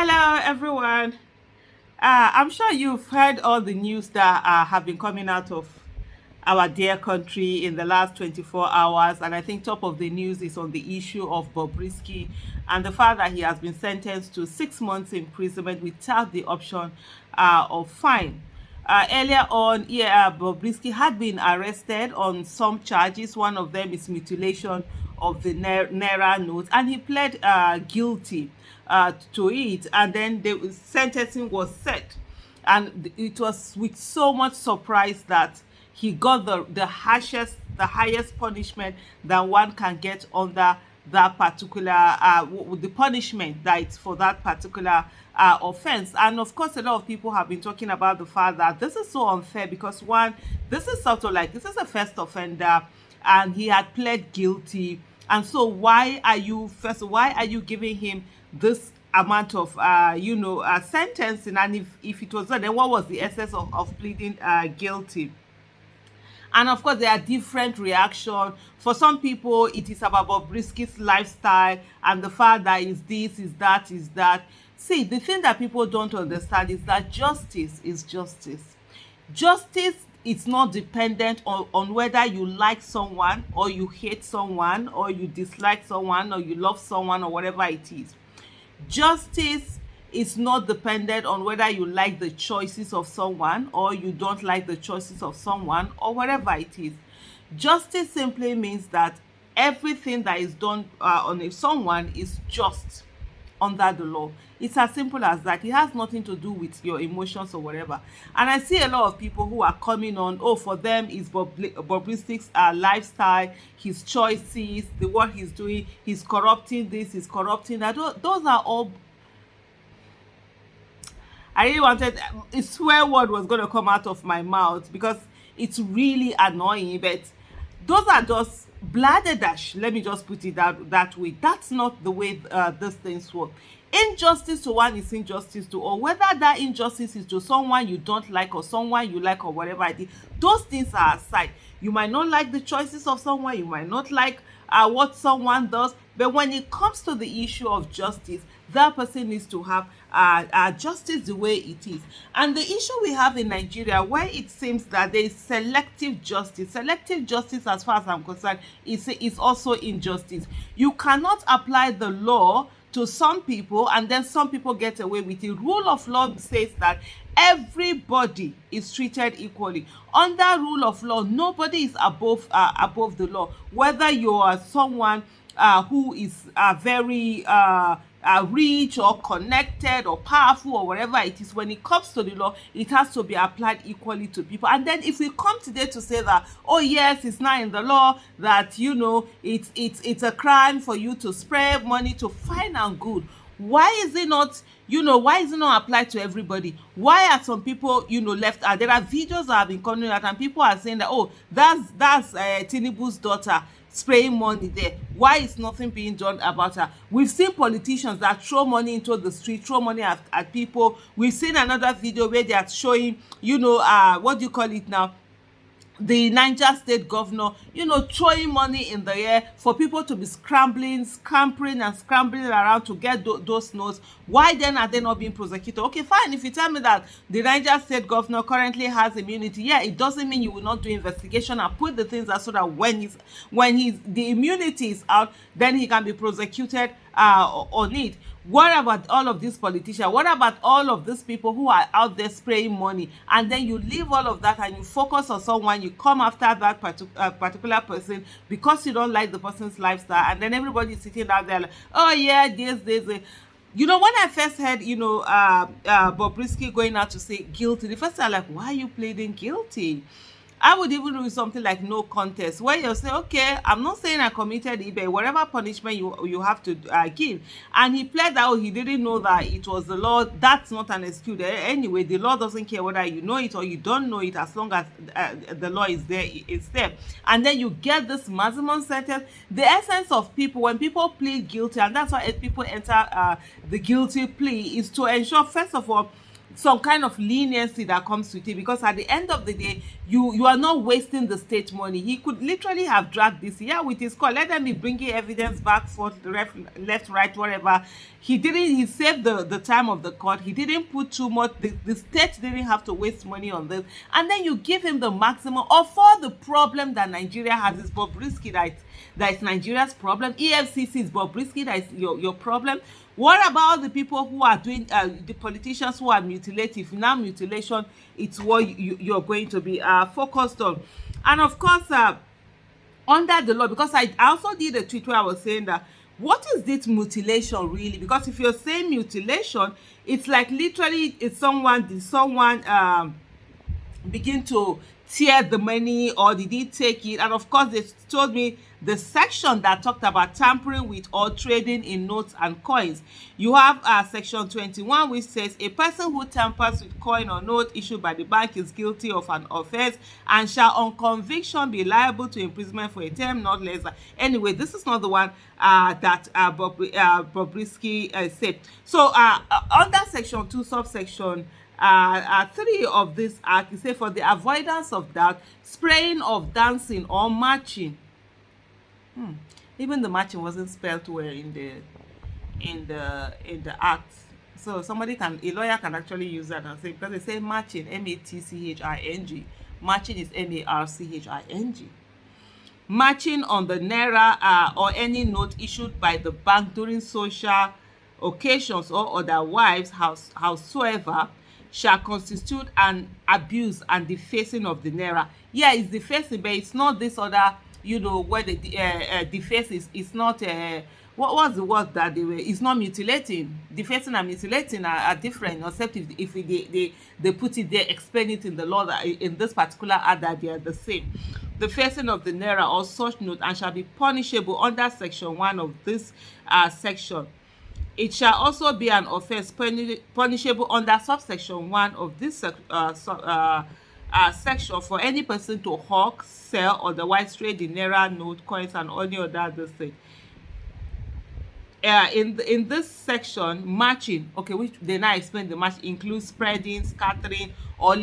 Hello, everyone. I'm sure you've heard all the news that have been coming out of our dear country in the last 24 hours. And I think top of the news is on the issue of Bobrisky and the fact that he has been sentenced to 6 months imprisonment without the option of fine. Earlier on, Bobrisky had been arrested on some charges. One of them is mutilation of the Naira note, and he pled guilty to it. And then the sentencing was set, and it was with so much surprise that he got the highest punishment that one can get under that particular the punishment that it's for that particular offense. And of course, a lot of people have been talking about the fact that this is so unfair because one, this is sort of like this is a first offender and he had pled guilty. And so why are you giving him this amount of sentencing? And if it was that, then what was the essence of pleading guilty? And of course, there are different reactions. For some people, it is about Bobrisky's lifestyle and the fact that is this, is that, is that. See, the thing that people don't understand is that justice is justice. Justice is not dependent on whether you like someone or you hate someone or you dislike someone or you love someone or whatever it is. Justice is not dependent on whether you like the choices of someone or you don't like the choices of someone or whatever it is. Justice simply means that everything that is done on someone is just under the law. It's as simple as that. It has nothing to do with your emotions or whatever. And I see a lot of people who are coming on, oh, for them is Bobrisky's lifestyle, his choices, the what he's doing, he's corrupting this, he's corrupting that. Those are all. I really wanted a swear word was going to come out of my mouth because it's really annoying, but those are just bladderdash. Let me just put it that way. That's not the way these things work. Injustice to one is injustice to all. Whether that injustice is to someone you don't like or someone you like or whatever it is, those things are aside. You might not like the choices of someone, you might not like what someone does, but when it comes to the issue of justice, that person needs to have justice the way it is. And the issue we have in Nigeria, where it seems that there is selective justice, as far as I'm concerned, is also injustice. You cannot apply the law to some people and then some people get away with it. Rule of law says that everybody is treated equally. Under rule of law, nobody is above the law. Whether you are someone who is very rich or connected or powerful or whatever it is, when it comes to the law, it has to be applied equally to people. And then if we come today to say that, oh yes, it's not in the law that it's a crime for you to spray money, to fine and good, why is it not applied to everybody? Why are some people left? There are videos that have been coming out and people are saying that, oh, that's Tinubu's daughter spraying money there. Why is nothing being done about her? We've seen politicians that throw money into the street, throw money at people. We've seen another video where they are showing what do you call it now, the Niger State governor, throwing money in the air for people to be scampering around to get those notes. Why then are they not being prosecuted? Okay, fine. If you tell me that the Niger State governor currently has immunity, yeah, it doesn't mean you will not do investigation and put the things out so that when the immunity is out, then he can be prosecuted on it. What about all of these politicians? What about all of these people who are out there spraying money? And then you leave all of that and you focus on someone, you come after that particular person because you don't like the person's lifestyle, and then everybody is sitting out there like, oh yeah, this. When I first heard, Bobrisky going out to say guilty, the first time I'm like, why are you pleading guilty? I would even do something like no contest, where you say, okay, I'm not saying I committed it, but whatever punishment you have to give. And he pled that, he didn't know that it was the law. That's not an excuse. Anyway, the law doesn't care whether you know it or you don't know it, as long as the law is there, it's there. And then you get this maximum sentence. The essence of people, when people plead guilty, and that's why people enter the guilty plea, is to ensure, first of all, some kind of leniency that comes with it, because at the end of the day, you are not wasting the state money. He could literally have dragged this, yeah, with his call. Let them be bringing evidence back, forth, left, right, whatever. He didn't. He saved the time of the court. He didn't put too much. The state didn't have to waste money on this, and then you give him the maximum of all the problem that Nigeria has. Is Bobrisky that is Nigeria's problem. EFCC is Bobrisky that is your problem. What about the people who are doing, the politicians who are mutilative? Now mutilation, it's what you're going to be focused on. And of course, under the law, because I also did a tweet where I was saying that, what is this mutilation really? Because if you're saying mutilation, it's like literally it's someone begin to tear the money, or did he take it? And of course, they told me the section that talked about tampering with or trading in notes and coins. You have section 21, which says a person who tampers with coin or note issued by the bank is guilty of an offense and shall on conviction be liable to imprisonment for a term not less than. Anyway, this is not the one that Bobrisky said. So under section 2, subsection 3 of this act, it says, for the avoidance of doubt, spraying of dancing or marching. Even the marching wasn't spelled well in the act. So a lawyer can actually use that and say, because they say marching, M-A-T-C-H-I-N-G. Marching is M-A-R-C-H-I-N-G. Marching on the naira or any note issued by the bank during social occasions or otherwise, howsoever, shall constitute an abuse and defacing of the naira. Yeah, it's defacing, but it's not this other, where the deface is not what was the word that they were? It's not mutilating. Defacing and mutilating are different, except if they put it there, explain it in the law that in this particular act that they are the same. The facing of the naira or such note, and shall be punishable under section 1 of this section. It shall also be an offense punishable under subsection 1 of this section for any person to hawk, sell, or otherwise trade in naira, note, coins, and any other thing. In this section, matching, okay, which they now explain, the match includes spreading, scattering,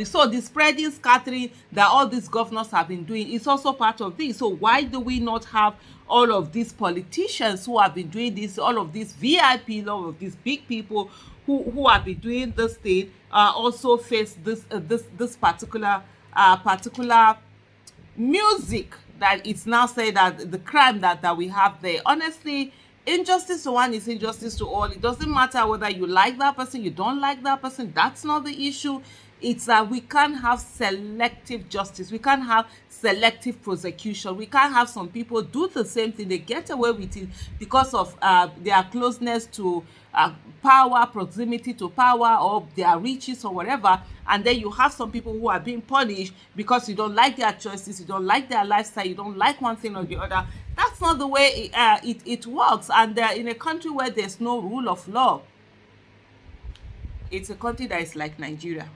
so the spreading, scattering that all these governors have been doing is also part of this. So why do we not have all of these politicians who have been doing this, all of these VIPs, all of these big people who have been doing this thing, also face this particular music that it's now said that the crime that we have there? Honestly, injustice to one is injustice to all. It doesn't matter whether you like that person, you don't like that person. That's not the issue. It's that we can't have selective justice. We can't have selective prosecution. We can't have some people do the same thing. They get away with it because of their closeness to power, proximity to power, or their riches or whatever. And then you have some people who are being punished because you don't like their choices, you don't like their lifestyle, you don't like one thing or the other. That's not the way it works. And in a country where there's no rule of law, it's a country that is like Nigeria.